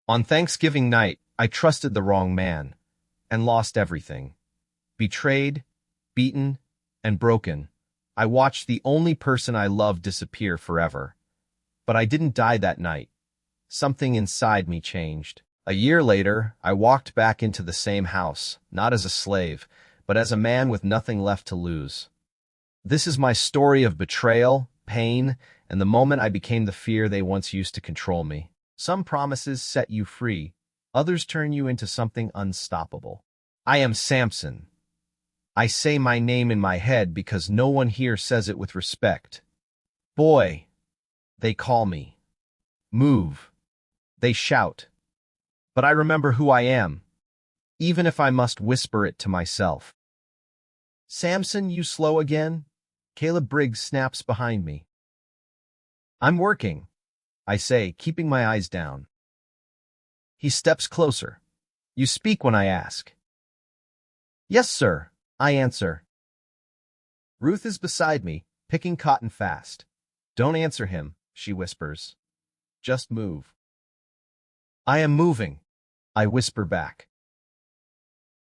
On Thanksgiving night, I trusted the wrong man and lost everything. Betrayed, beaten, and broken, I watched the only person I loved disappear forever. But I didn't die that night. Something inside me changed. A year later, I walked back into the same house, not as a slave, but as a man with nothing left to lose. This is my story of betrayal, pain, and the moment I became the fear they once used to control me. Some promises set you free, others turn you into something unstoppable. I am Samson. I say my name in my head because no one here says it with respect. Boy, they call me. Move, they shout. But I remember who I am, even if I must whisper it to myself. Samson, you slow again? Caleb Briggs snaps behind me. I'm working, I say, keeping my eyes down. He steps closer. You speak when I ask. Yes, sir, I answer. Ruth is beside me, picking cotton fast. Don't answer him, she whispers. Just move. I am moving, I whisper back.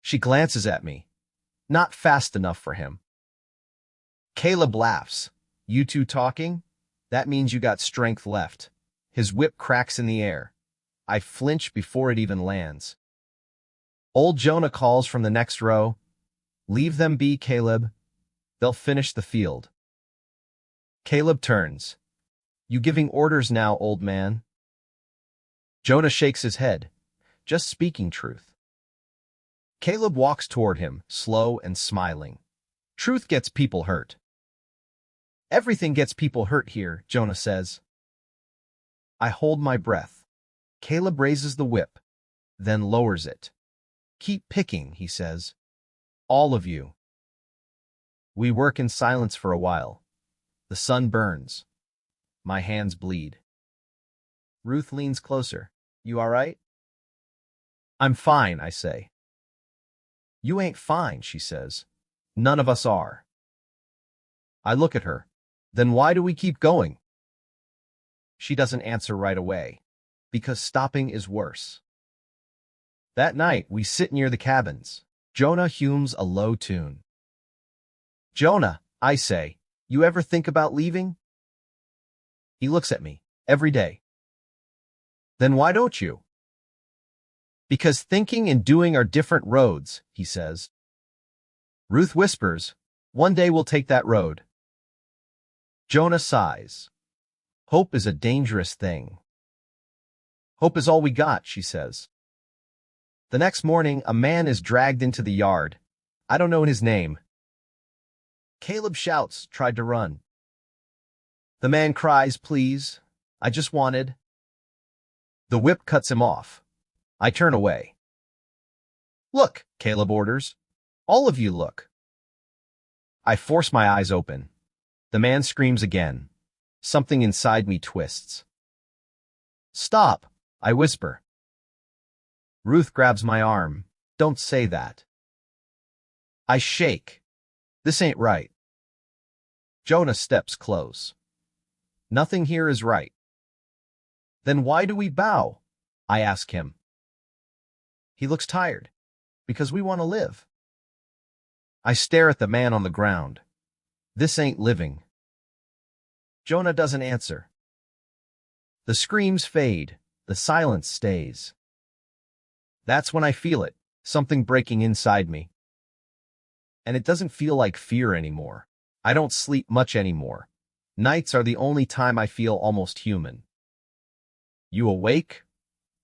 She glances at me. Not fast enough for him. Caleb laughs. You two talking? That means you got strength left. His whip cracks in the air. I flinch before it even lands. Old Jonah calls from the next row. Leave them be, Caleb. They'll finish the field. Caleb turns. You giving orders now, old man? Jonah shakes his head. Just speaking truth. Caleb walks toward him, slow and smiling. Truth gets people hurt. Everything gets people hurt here, Jonah says. I hold my breath. Caleb raises the whip, then lowers it. Keep picking, he says. All of you. We work in silence for a while. The sun burns. My hands bleed. Ruth leans closer. You all right? I'm fine, I say. You ain't fine, she says. None of us are. I look at her. Then why do we keep going? She doesn't answer right away. Because stopping is worse. That night, we sit near the cabins. Jonah hums a low tune. Jonah, I say, you ever think about leaving? He looks at me. Every day. Then why don't you? Because thinking and doing are different roads, he says. Ruth whispers, one day we'll take that road. Jonah sighs. Hope is a dangerous thing. Hope is all we got, she says. The next morning, a man is dragged into the yard. I don't know his name. Caleb shouts, tried to run. The man cries, please. I just wanted. The whip cuts him off. I turn away. Look, Caleb orders. All of you look. I force my eyes open. The man screams again. Something inside me twists. Stop, I whisper. Ruth grabs my arm. Don't say that. I shake. This ain't right. Jonah steps close. Nothing here is right. Then why do we bow? I ask him. He looks tired. Because we want to live. I stare at the man on the ground. This ain't living. Jonah doesn't answer. The screams fade. The silence stays. That's when I feel it, something breaking inside me. And it doesn't feel like fear anymore. I don't sleep much anymore. Nights are the only time I feel almost human. You awake?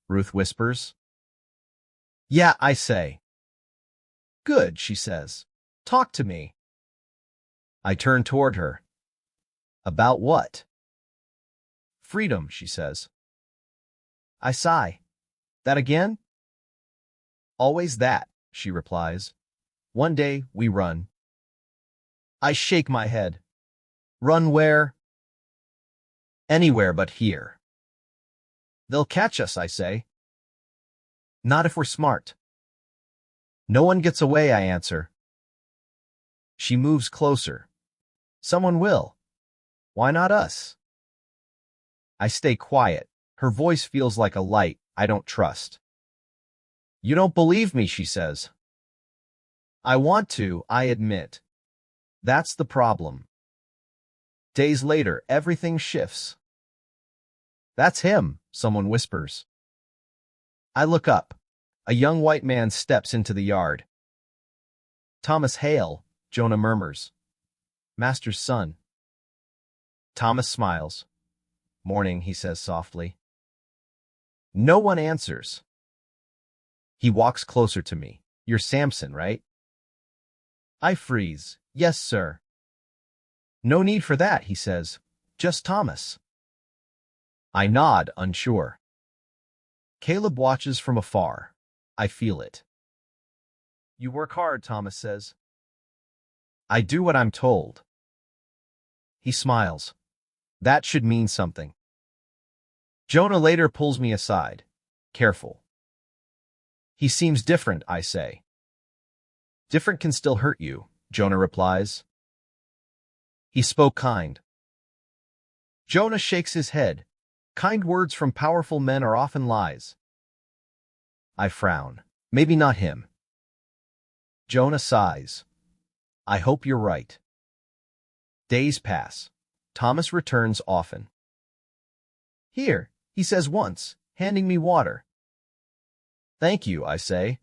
Ruth whispers. Yeah, I say. Good, she says. Talk to me. I turn toward her. About what? Freedom, she says. I sigh. That again? Always that, she replies. One day we run. I shake my head. Run where? Anywhere but here. They'll catch us, I say. Not if we're smart. No one gets away, I answer. She moves closer. Someone will. Why not us? I stay quiet. Her voice feels like a light, I don't trust. You don't believe me, she says. I want to, I admit. That's the problem. Days later, everything shifts. That's him, someone whispers. I look up. A young white man steps into the yard. Thomas Hale, Jonah murmurs. Master's son. Thomas smiles. Morning, he says softly. No one answers. He walks closer to me. You're Samson, right? I freeze. Yes, sir. No need for that, he says. Just Thomas. I nod, unsure. Caleb watches from afar. I feel it. You work hard, Thomas says. I do what I'm told. He smiles. That should mean something. Jonah later pulls me aside. Careful. He seems different, I say. Different can still hurt you, Jonah replies. He spoke kind. Jonah shakes his head. Kind words from powerful men are often lies. I frown. Maybe not him. Jonah sighs. I hope you're right. Days pass. Thomas returns often. Here, he says once, handing me water. Thank you, I say.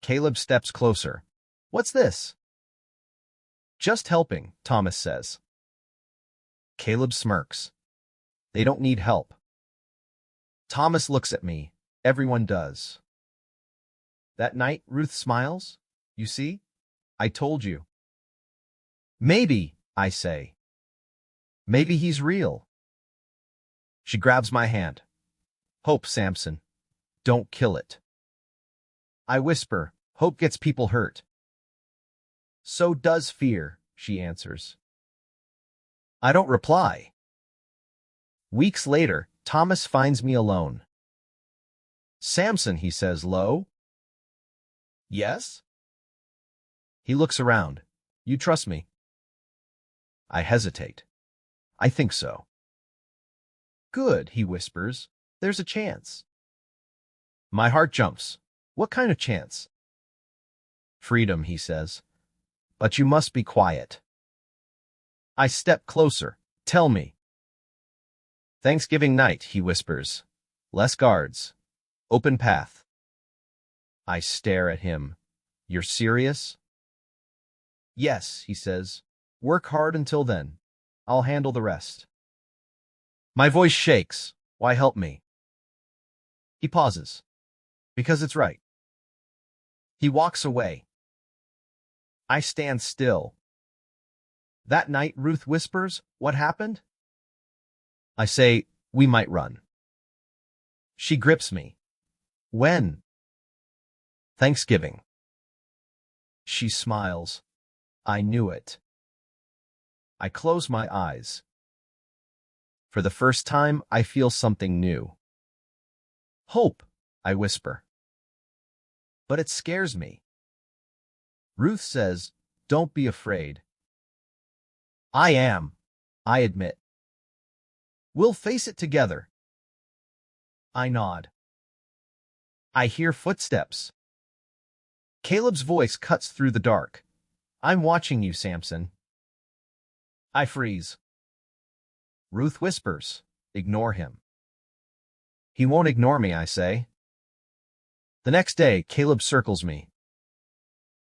Caleb steps closer. What's this? Just helping, Thomas says. Caleb smirks. They don't need help. Thomas looks at me. Everyone does. That night, Ruth smiles. You see? I told you. Maybe, I say. Maybe he's real. She grabs my hand. Hope, Samson. Don't kill it. I whisper, hope gets people hurt. So does fear, she answers. I don't reply. Weeks later, Thomas finds me alone. Samson, he says low. Yes? He looks around. You trust me? I hesitate. I think so. Good, he whispers. There's a chance. My heart jumps. What kind of chance? Freedom, he says. But you must be quiet. I step closer. Tell me. Thanksgiving night, he whispers. Less guards. Open path. I stare at him. You're serious? Yes, he says. Work hard until then. I'll handle the rest. My voice shakes. Why help me? He pauses. Because it's right. He walks away. I stand still. That night, Ruth whispers, what happened? I say, we might run. She grips me. When? Thanksgiving. She smiles. I knew it. I close my eyes. For the first time, I feel something new. Hope, I whisper. But it scares me. Ruth says, don't be afraid. I am, I admit. We'll face it together. I nod. I hear footsteps. Caleb's voice cuts through the dark. I'm watching you, Samson. I freeze. Ruth whispers, ignore him. He won't ignore me, I say. The next day, Caleb circles me.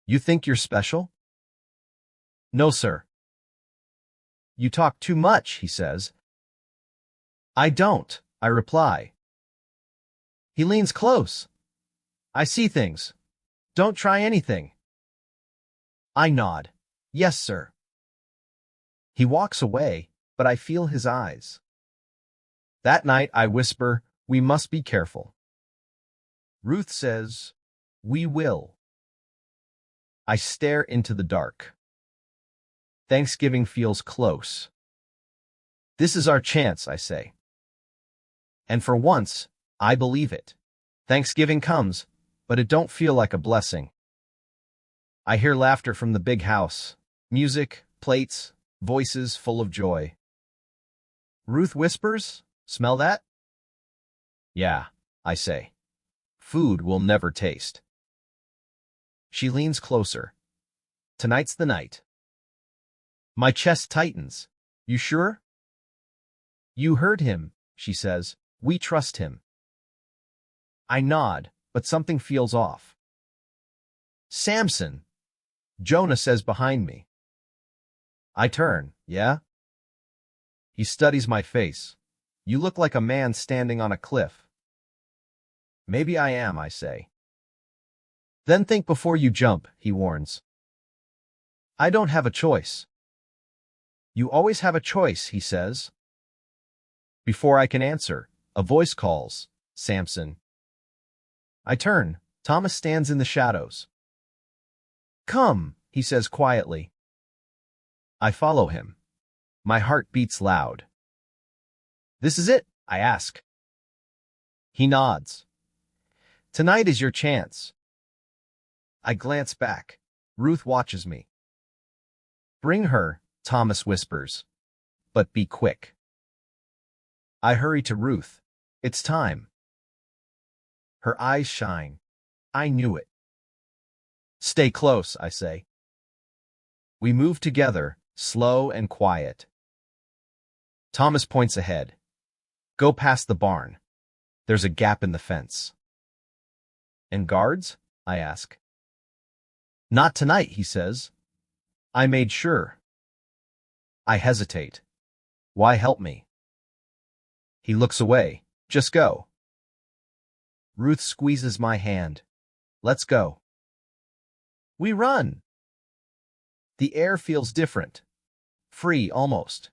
You think you're special? No, sir. You talk too much, he says. I don't, I reply. He leans close. I see things. Don't try anything. I nod. Yes, sir. He walks away, but I feel his eyes. That night, I whisper, we must be careful. Ruth says, we will. I stare into the dark. Thanksgiving feels close. This is our chance, I say. And for once, I believe it. Thanksgiving comes, but it don't feel like a blessing. I hear laughter from the big house, music, plates, voices full of joy. Ruth whispers, smell that? Yeah, I say. Food will never taste. She leans closer. Tonight's the night. My chest tightens. You sure? You heard him, she says. We trust him. I nod, but something feels off. Samson, Jonah says behind me. I turn, yeah? He studies my face. You look like a man standing on a cliff. Maybe I am, I say. Then think before you jump, he warns. I don't have a choice. You always have a choice, he says. Before I can answer, a voice calls, Samson. I turn. Thomas stands in the shadows. Come, he says quietly. I follow him. My heart beats loud. This is it, I ask. He nods. Tonight is your chance. I glance back. Ruth watches me. Bring her, Thomas whispers. But be quick. I hurry to Ruth. It's time. Her eyes shine. I knew it. Stay close, I say. We move together, slow and quiet. Thomas points ahead. Go past the barn. There's a gap in the fence. And guards? I ask. Not tonight, he says. I made sure. I hesitate. Why help me? He looks away. Just go. Ruth squeezes my hand. Let's go. We run. The air feels different. Free, almost.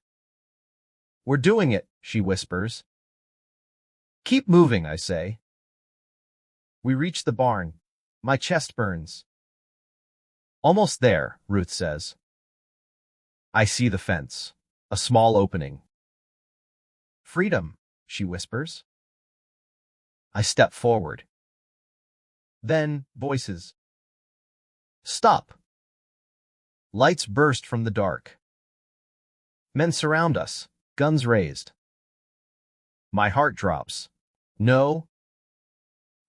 We're doing it, she whispers. Keep moving, I say. We reach the barn. My chest burns. Almost there, Ruth says. I see the fence. A small opening. Freedom, she whispers. I step forward. Then, voices. Stop. Lights burst from the dark. Men surround us, guns raised. My heart drops. No.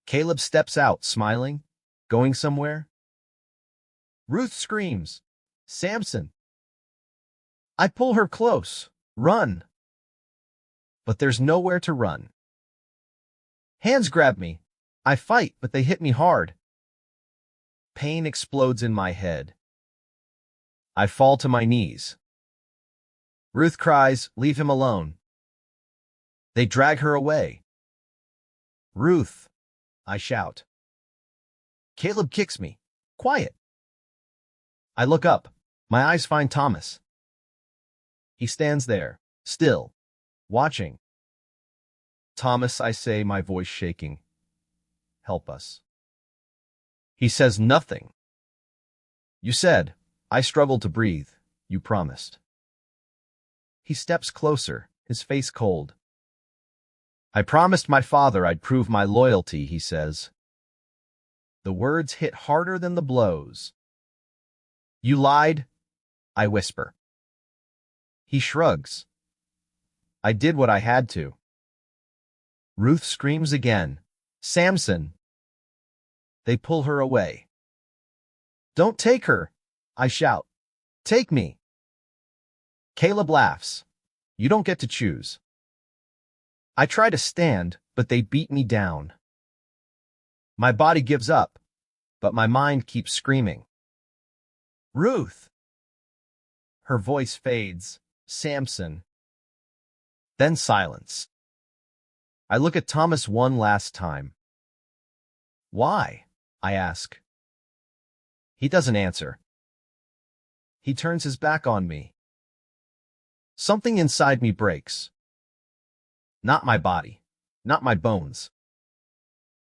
Caleb steps out, smiling, going somewhere. Ruth screams, Samson. I pull her close. Run. But there's nowhere to run. Hands grab me. I fight, but they hit me hard. Pain explodes in my head. I fall to my knees. Ruth cries, leave him alone. They drag her away. Ruth, I shout. Caleb kicks me. Quiet. I look up. My eyes find Thomas. He stands there, still, watching. Thomas, I say, my voice shaking. Help us. He says nothing. You said, I struggled to breathe. You promised. He steps closer, his face cold. I promised my father I'd prove my loyalty, he says. The words hit harder than the blows. You lied, I whisper. He shrugs. I did what I had to. Ruth screams again. Samson. They pull her away. Don't take her, I shout. Take me. Caleb laughs. You don't get to choose. I try to stand, but they beat me down. My body gives up, but my mind keeps screaming. Ruth. Her voice fades. Samson. Then silence. I look at Thomas one last time. Why? I ask. He doesn't answer. He turns his back on me. Something inside me breaks. Not my body, not my bones.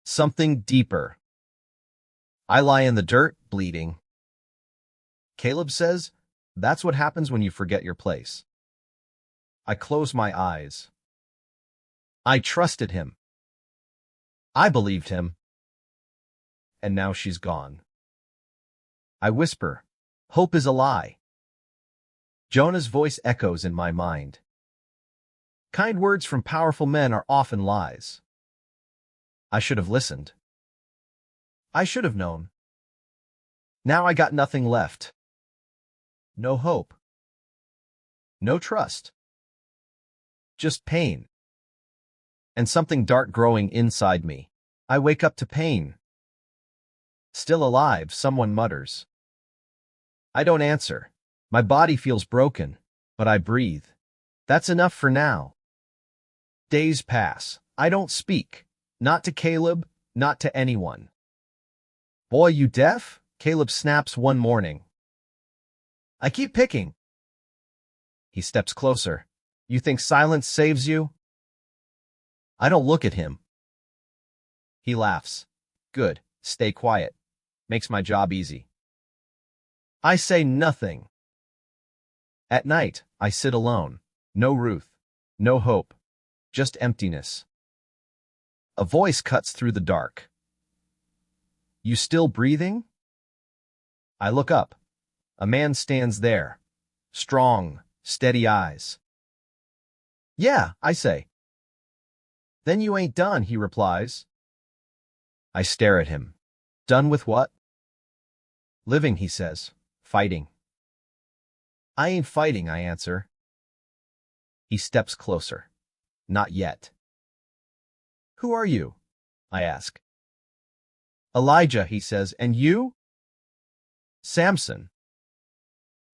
Something deeper. I lie in the dirt, bleeding. Caleb says, that's what happens when you forget your place. I close my eyes. I trusted him. I believed him. And now she's gone. I whisper, hope is a lie. Jonah's voice echoes in my mind. Kind words from powerful men are often lies. I should have listened. I should have known. Now I got nothing left. No hope. No trust. Just pain. And something dark growing inside me. I wake up to pain. Still alive, someone mutters. I don't answer. My body feels broken, but I breathe. That's enough for now. Days pass. I don't speak. Not to Caleb, not to anyone. Boy, you deaf? Caleb snaps one morning. I keep picking. He steps closer. You think silence saves you? I don't look at him. He laughs. Good. Stay quiet. Makes my job easy. I say nothing. At night, I sit alone. No Ruth. No hope. Just emptiness. A voice cuts through the dark. You still breathing? I look up. A man stands there. Strong, steady eyes. Yeah, I say. Then you ain't done, he replies. I stare at him. Done with what? Living, he says. Fighting. I ain't fighting, I answer. He steps closer. Not yet. Who are you? I ask. Elijah, he says, and you? Samson.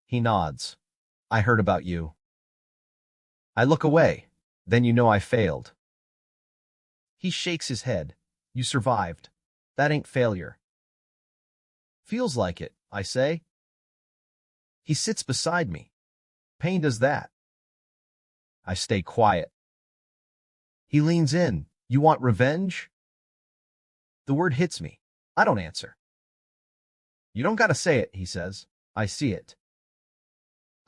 He nods. I heard about you. I look away. Then you know I failed. He shakes his head. You survived. That ain't failure. Feels like it, I say. He sits beside me. Pain does that. I stay quiet. He leans in. You want revenge? The word hits me. I don't answer. You don't gotta say it, he says. I see it.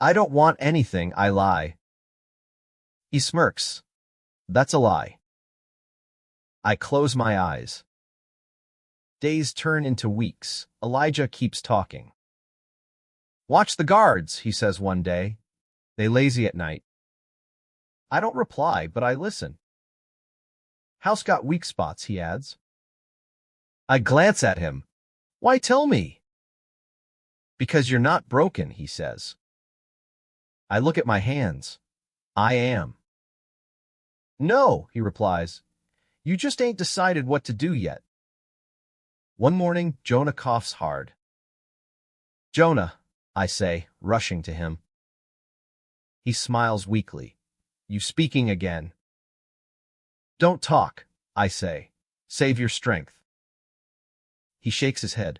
I don't want anything, I lie. He smirks. That's a lie. I close my eyes. Days turn into weeks. Elijah keeps talking. Watch the guards, he says one day. They lazy at night. I don't reply, but I listen. House got weak spots, he adds. I glance at him. Why tell me? Because you're not broken, he says. I look at my hands. I am. No, he replies. You just ain't decided what to do yet. One morning, Jonah coughs hard. Jonah, I say, rushing to him. He smiles weakly. You speaking again. Don't talk, I say. Save your strength. He shakes his head.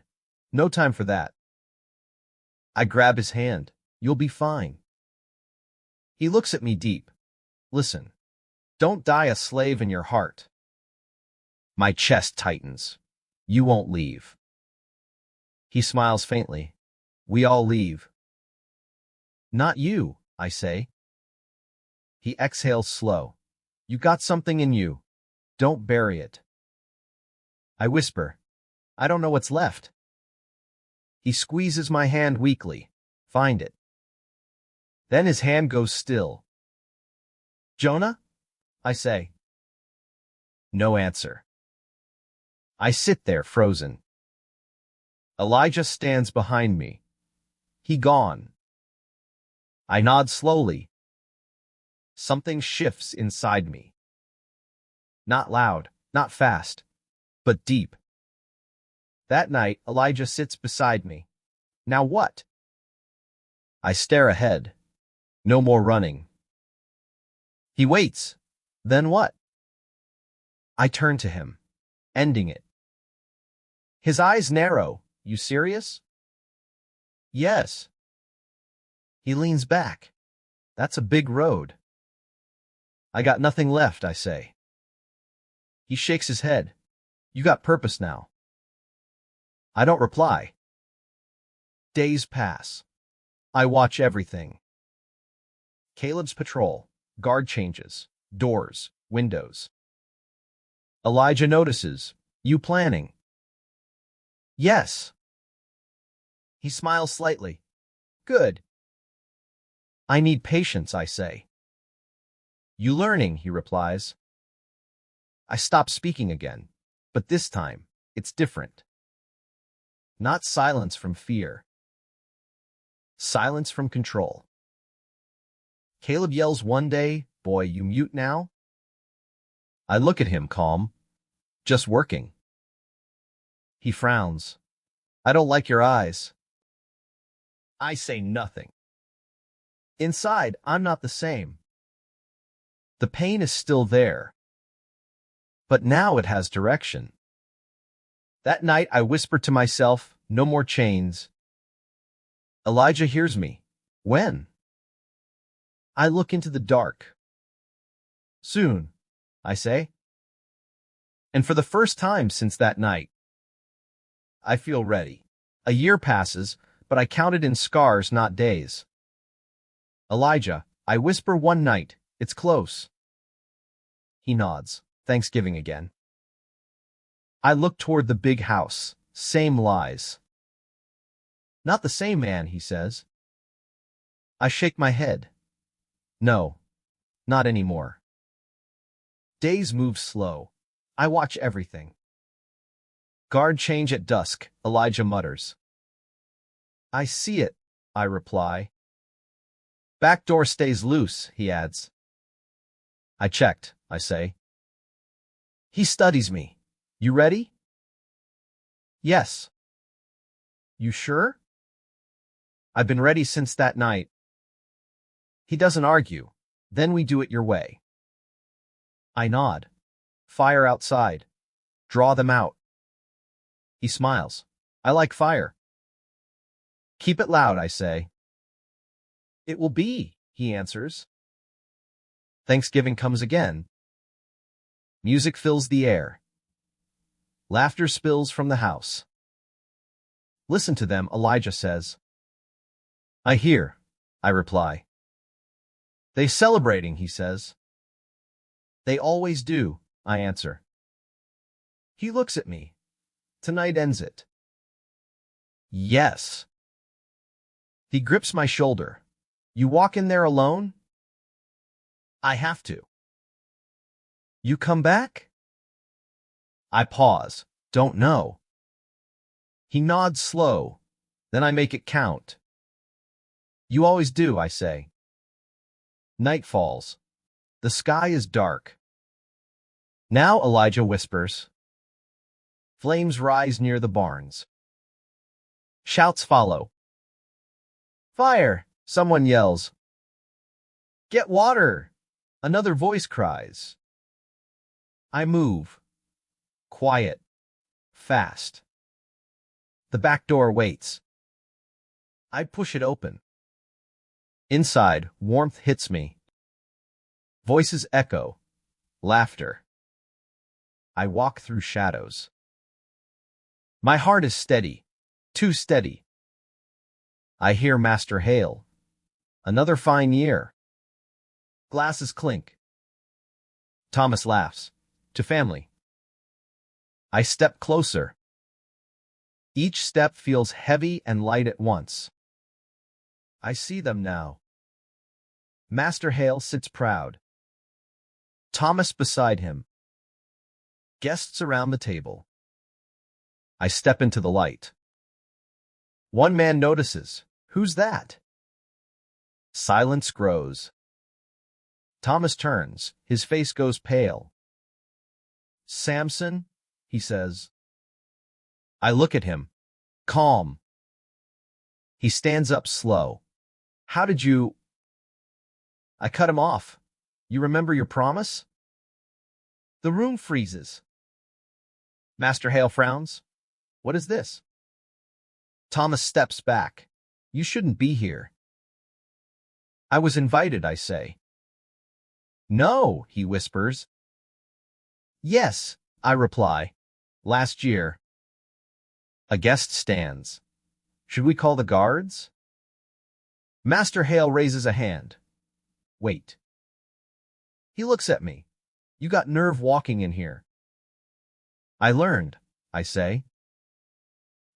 No time for that. I grab his hand. You'll be fine. He looks at me deep. Listen. Don't die a slave in your heart. My chest tightens. You won't leave. He smiles faintly. We all leave. Not you, I say. He exhales slow. You got something in you. Don't bury it. I whisper. I don't know what's left. He squeezes my hand weakly. Find it. Then his hand goes still. Jonah? I say. No answer. I sit there frozen. Elijah stands behind me. He gone. I nod slowly. Something shifts inside me. Not loud, not fast, but deep. That night, Elijah sits beside me. Now what? I stare ahead. No more running. He waits. Then what? I turn to him, ending it. His eyes narrow. You serious? Yes. He leans back. That's a big road. I got nothing left, I say. He shakes his head. You got purpose now. I don't reply. Days pass. I watch everything. Caleb's patrol, guard changes, doors, windows. Elijah notices. You planning? Yes. He smiles slightly. Good. I need patience, I say. You learning, he replies. I stop speaking again. But this time, it's different. Not silence from fear. Silence from control. Caleb yells one day, "Boy, you mute now?" I look at him calm. "Just working." He frowns. "I don't like your eyes." I say nothing. Inside, I'm not the same. The pain is still there. But now it has direction. That night, I whisper to myself, "No more chains." Elijah hears me. When? I look into the dark. Soon, I say. And for the first time since that night, I feel ready. A year passes, but I count it in scars, not days. "Elijah," I whisper one night, "it's close." He nods. "Thanksgiving again." I look toward the big house. Same lies. "Not the same man," he says. I shake my head. No, not anymore. Days move slow. I watch everything. "Guard change at dusk," Elijah mutters. "I see it," I reply. "Back door stays loose," he adds. "I checked," I say. He studies me. "You ready?" "Yes." "You sure?" "I've been ready since that night." He doesn't argue. "Then we do it your way." I nod. "Fire outside. Draw them out." He smiles. "I like fire." "Keep it loud," I say. "It will be," he answers. Thanksgiving comes again. Music fills the air. Laughter spills from the house. "Listen to them," Elijah says. "I hear," I reply. "They celebrating," he says. "They always do," I answer. He looks at me. "Tonight ends it." "Yes." He grips my shoulder. "You walk in there alone?" "I have to." "You come back?" I pause. "Don't know." He nods slow. Then I make it count. "You always do," I say. Night falls. The sky is dark. Now, Elijah whispers. Flames rise near the barns. Shouts follow. "Fire!" someone yells. "Get water!" another voice cries. I move. Quiet. Fast. The back door waits. I push it open. Inside, warmth hits me. Voices echo. Laughter. I walk through shadows. My heart is steady. Too steady. I hear Master hail. "Another fine year." Glasses clink. Thomas laughs. "To family." I step closer. Each step feels heavy and light at once. I see them now. Master Hale sits proud. Thomas beside him. Guests around the table. I step into the light. One man notices. "Who's that?" Silence grows. Thomas turns. His face goes pale. "Samson," he says. I look at him. Calm. He stands up slow. "How did you—" I cut him off. "You remember your promise?" The room freezes. Master Hale frowns. "What is this?" Thomas steps back. "You shouldn't be here." "I was invited," I say. "No," he whispers. "Yes," I reply. "Last year." A guest stands. "Should we call the guards?" Master Hale raises a hand. "Wait." He looks at me. "You got nerve walking in here." "I learned," I say.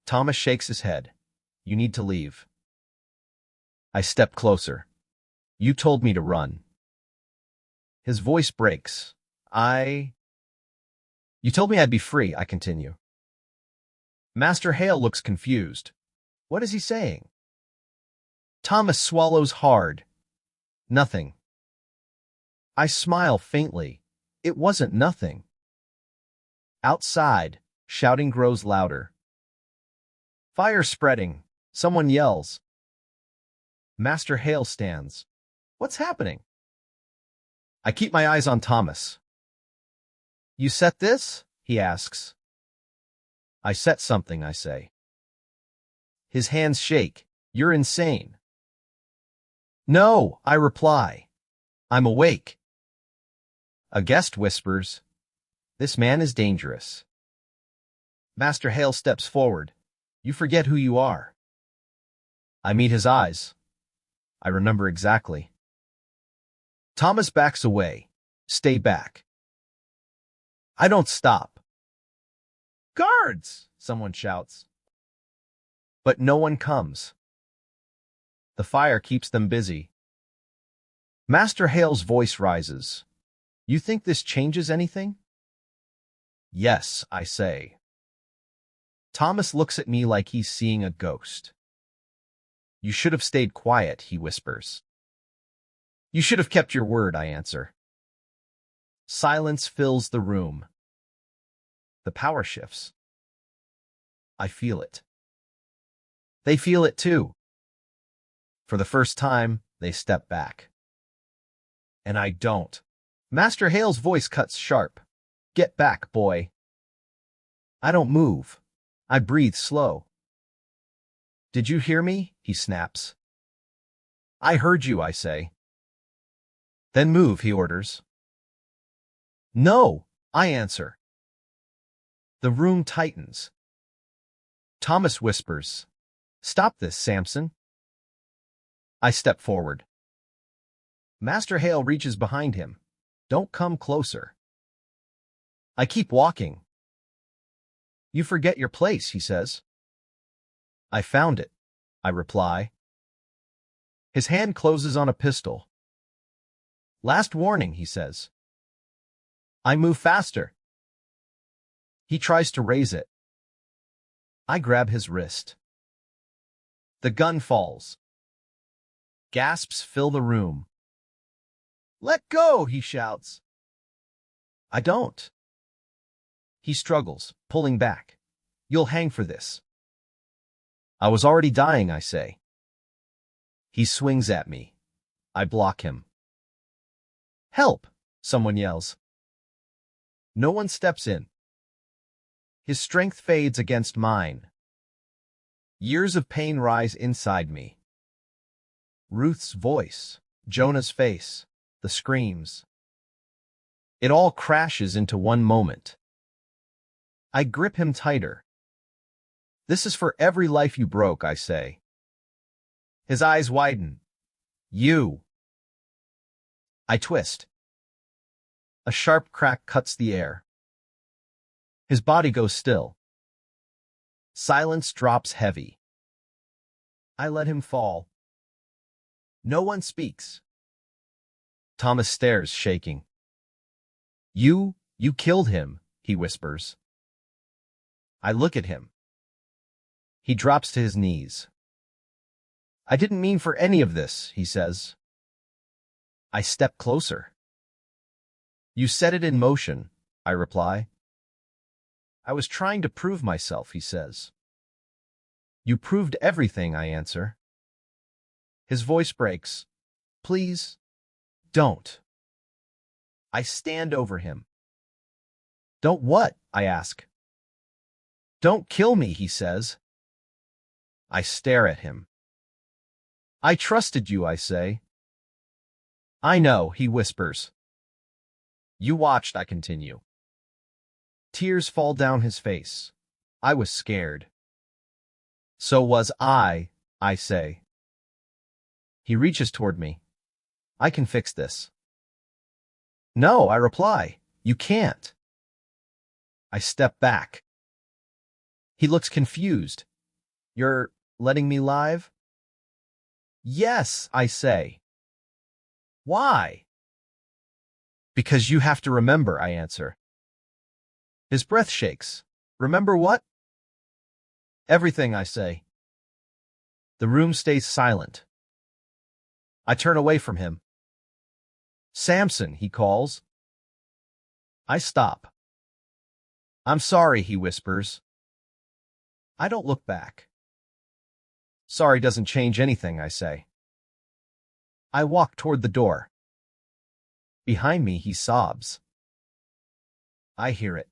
Thomas shakes his head. "You need to leave." I step closer. "You told me to run." His voice breaks. You told me I'd be free, I continue. Master Hale looks confused. What is he saying? Thomas swallows hard. Nothing. I smile faintly. It wasn't nothing. Outside, shouting grows louder. Fire spreading. Someone yells. Master Hale stands. What's happening? I keep my eyes on Thomas. You set this? He asks. I set something, I say. His hands shake. You're insane. No, I reply. I'm awake. A guest whispers. This man is dangerous. Master Hale steps forward. You forget who you are. I meet his eyes. I remember exactly. Thomas backs away. Stay back. I don't stop. Guards! Someone shouts. But no one comes. The fire keeps them busy. Master Hale's voice rises. You think this changes anything? Yes, I say. Thomas looks at me like he's seeing a ghost. You should have stayed quiet, he whispers. You should have kept your word, I answer. Silence fills the room. The power shifts. I feel it. They feel it too. For the first time, they step back. And I don't. Master Hale's voice cuts sharp. Get back, boy. I don't move. I breathe slow. Did you hear me? He snaps. I heard you, I say. Then move, he orders. No, I answer. The room tightens. Thomas whispers, Stop this, Samson. I step forward. Master Hale reaches behind him. Don't come closer. I keep walking. You forget your place, he says. I found it, I reply. His hand closes on a pistol. Last warning, he says. I move faster. He tries to raise it. I grab his wrist. The gun falls. Gasps fill the room. Let go, he shouts. I don't. He struggles, pulling back. You'll hang for this. I was already dying, I say. He swings at me. I block him. Help! Someone yells. No one steps in. His strength fades against mine. Years of pain rise inside me. Ruth's voice, Jonah's face, the screams. It all crashes into one moment. I grip him tighter. This is for every life you broke, I say. His eyes widen. You. I twist. A sharp crack cuts the air. His body goes still. Silence drops heavy. I let him fall. No one speaks. Thomas stares, shaking. You killed him, he whispers. I look at him. He drops to his knees. I didn't mean for any of this, he says. I step closer. You set it in motion, I reply. I was trying to prove myself, he says. You proved everything, I answer. His voice breaks. Please, don't. I stand over him. Don't what? I ask. Don't kill me, he says. I stare at him. I trusted you, I say. I know, he whispers. You watched, I continue. Tears fall down his face. I was scared. So was I say. He reaches toward me. I can fix this. No, I reply. You can't. I step back. He looks confused. You're letting me live? Yes, I say. Why? Because you have to remember, I answer. His breath shakes. Remember what? Everything, I say. The room stays silent. I turn away from him. Samson, he calls. I stop. I'm sorry, he whispers. I don't look back. Sorry doesn't change anything, I say. I walk toward the door. Behind me, he sobs. I hear it,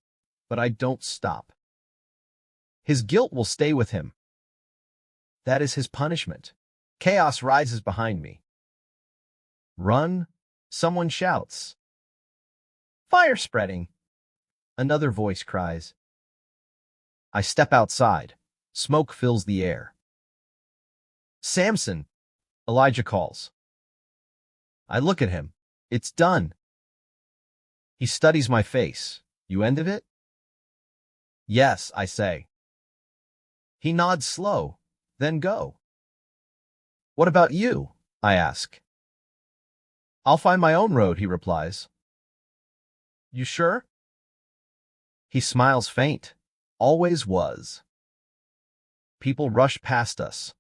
but I don't stop. His guilt will stay with him. That is his punishment. Chaos rises behind me. Run, someone shouts. Fire spreading. Another voice cries. I step outside. Smoke fills the air. Samson, Elijah calls. I look at him. It's done. He studies my face. You end of it? Yes, I say. He nods slow, then go. What about you? I ask. I'll find my own road, he replies. You sure? He smiles faint. Always was. People rush past us.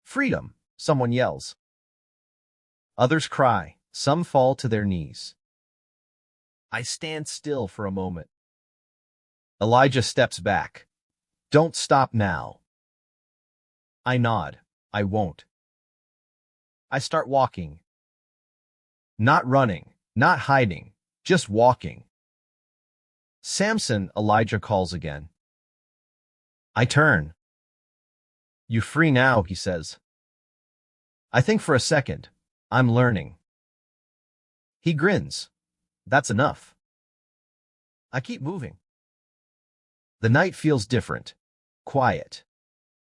Freedom, someone yells. Others cry. Some fall to their knees. I stand still for a moment. Elijah steps back. Don't stop now. I nod. I won't. I start walking. Not running, not hiding, just walking. Samson, Elijah calls again. I turn. You free now, he says. I think for a second. I'm learning. He grins. That's enough. I keep moving. The night feels different. Quiet.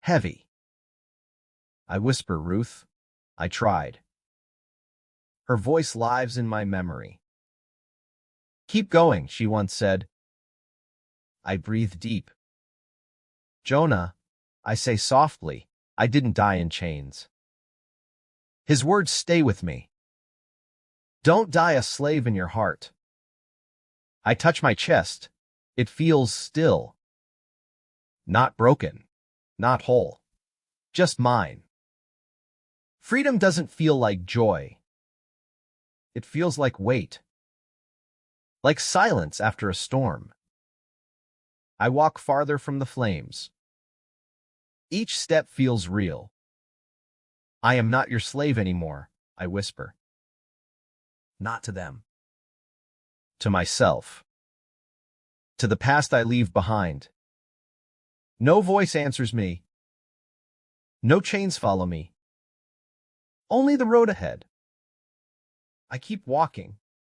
Heavy. I whisper, Ruth. I tried. Her voice lives in my memory. Keep going, she once said. I breathe deep. Jonah, I say softly, I didn't die in chains. His words stay with me. Don't die a slave in your heart. I touch my chest. It feels still. Not broken. Not whole. Just mine. Freedom doesn't feel like joy. It feels like weight. Like silence after a storm. I walk farther from the flames. Each step feels real. I am not your slave anymore, I whisper. Not to them. To myself. To the past I leave behind. No voice answers me. No chains follow me. Only the road ahead. I keep walking,